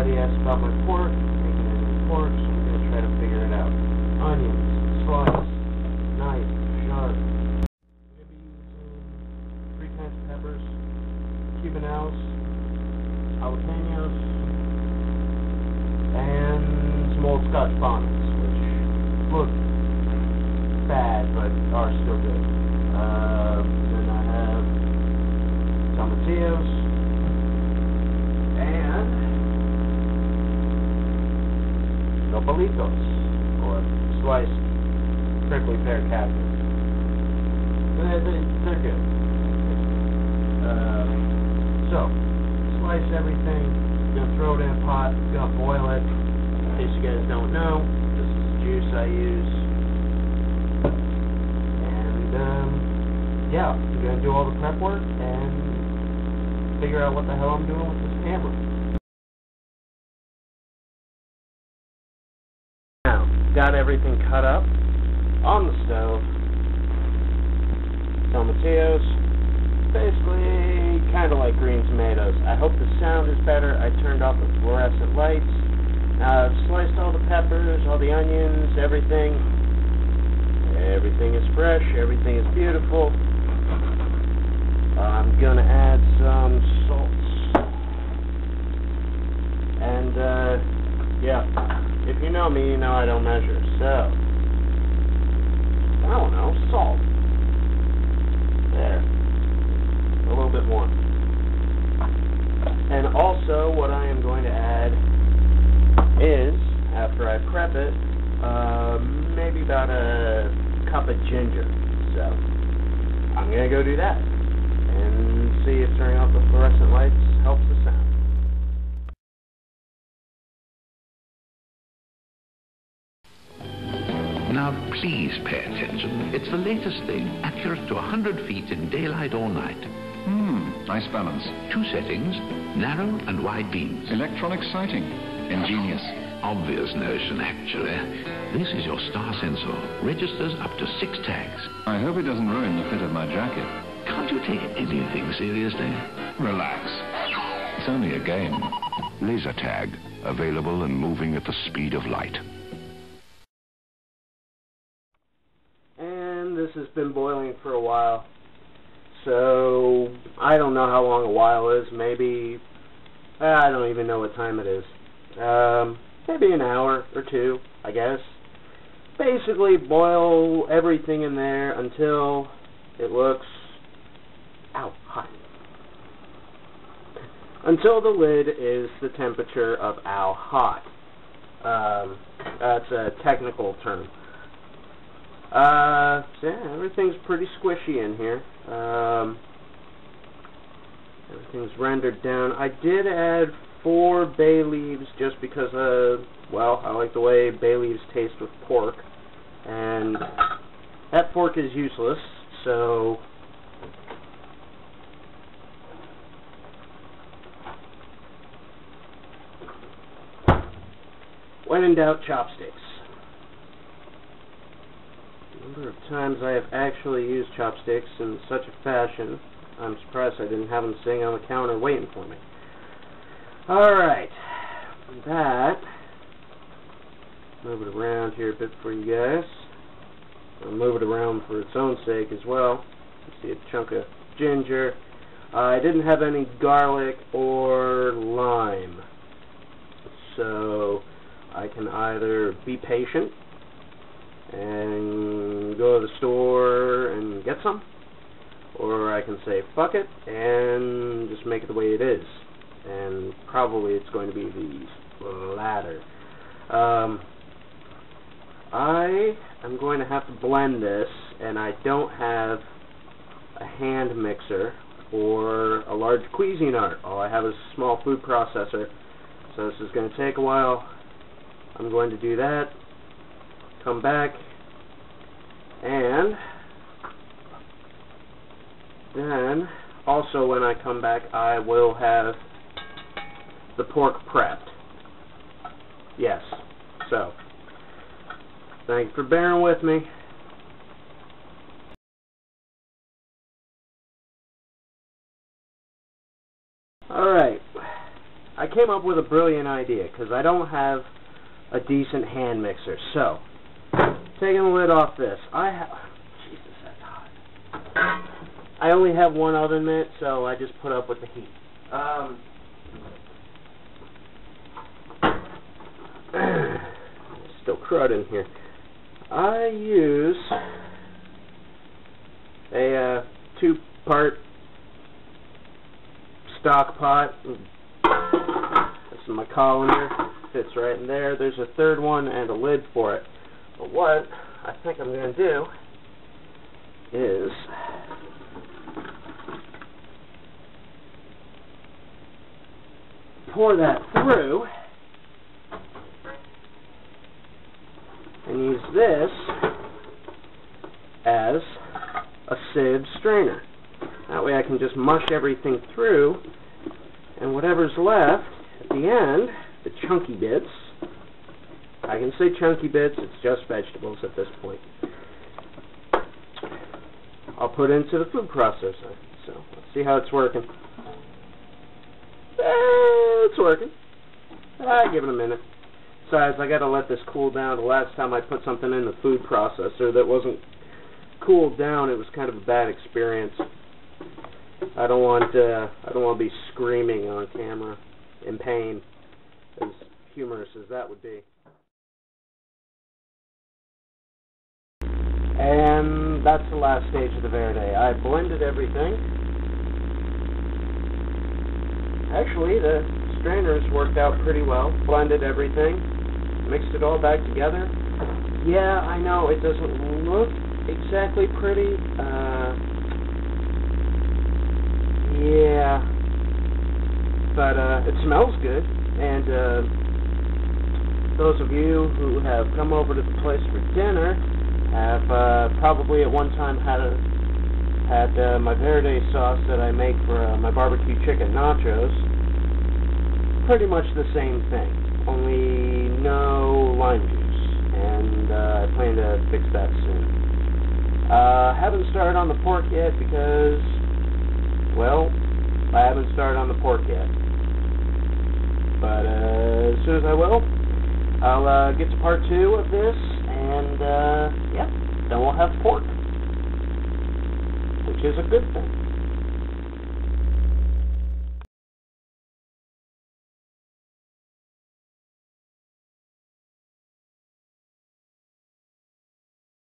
Everybody asks about my pork. Making any pork, so I'm going to try to figure it out. Onions, slice, knife, sharp. I'm going to be using 3 kinds of peppers, Cubanos, jalapenos, and some old Scotch bonnets, which look bad, but are still good. Then I have tomatillos, and nopalitos, or sliced prickly pear cactus. They're good. So, slice everything, gonna throw it in a pot, gonna boil it. In case you guys don't know, this is the juice I use. And, yeah, I'm gonna do all the prep work and figure out what the hell I'm doing with this camera. Now, got everything cut up on the stove. Tomatillos, basically kind of like green tomatoes. I hope the sound is better. I turned off the fluorescent lights. Now I've sliced all the peppers, all the onions, everything. Everything is fresh, everything is beautiful. I'm gonna add some salt. And, yeah, if you know me, you know I don't measure, so, I don't know, salt. There. A little bit more. And also, what I am going to add is, after I prep it, maybe about a cup of ginger. So, I'm going to go do that. And see if turning off the fluorescent lights helps the sound. Now, please pay attention. It's the latest thing, accurate to 100 feet in daylight or night. Nice balance. 2 settings, narrow and wide beams. Electronic sighting. Ingenious. Obvious notion, actually. This is your star sensor. Registers up to 6 tags. I hope it doesn't ruin the fit of my jacket. Can't you take anything seriously? Relax. It's only a game. Laser tag, available and moving at the speed of light. And this has been boiling for a while. So, I don't know how long a while is. Maybe, I don't even know what time it is. Maybe an hour or 2, I guess. Basically, boil everything in there until it looks, hot. Until the lid is the temperature of hot. That's a technical term. So yeah, everything's pretty squishy in here. Everything's rendered down. I did add 4 bay leaves just because, well, I like the way bay leaves taste with pork. And that pork is useless, so when in doubt, chopsticks. The number of times I have actually used chopsticks in such a fashion, I'm surprised I didn't have them sitting on the counter waiting for me. Alright, that, move it around here a bit for you guys. I'll move it around for its own sake as well. You see a chunk of ginger. I didn't have any garlic or lime, so I can either be patient and go to the store and get some, or I can say fuck it and just make it the way it is. And probably it's going to be the latter. I am going to have to blend this, and I don't have a hand mixer or a large Cuisinart. All I have is a small food processor, so this is going to take a while. I'm going to do that, come back, and then also when I come back I will have the pork prepped. Yes, so thank you for bearing with me. Alright, I came up with a brilliant idea, because I don't have a decent hand mixer. So, taking the lid off this, Jesus, that's hot. I only have one oven mitt, so I just put up with the heat. Still crud in here. I use a 2-part stock pot. This is my colander. Fits right in there. There's a third one and a lid for it. But what I think I'm going to do is pour that through and use this as a sieve strainer. That way I can just mush everything through, and whatever's left at the end, the chunky bits, I can say chunky bits, it's just vegetables at this point, I'll put into the food processor. So let's see how it's working. It's working. Give it a minute. Besides, I gotta let this cool down. The last time I put something in the food processor that wasn't cooled down, it was kind of a bad experience. I don't want to be screaming on camera in pain, as humorous as that would be. And that's the last stage of the Verde. I blended everything. Actually, the strainers worked out pretty well. Blended everything, mixed it all back together. Yeah, I know it doesn't look exactly pretty. Yeah, but it smells good. And those of you who have come over to the place for dinner have probably at one time had my Verde sauce that I make for my barbecue chicken nachos. Pretty much the same thing, only no lime juice, and I plan to fix that soon. Haven't started on the pork yet because, well, I haven't started on the pork yet. But as soon as I will, I'll get to part 2 of this, and yeah, then we'll have pork, which is a good thing.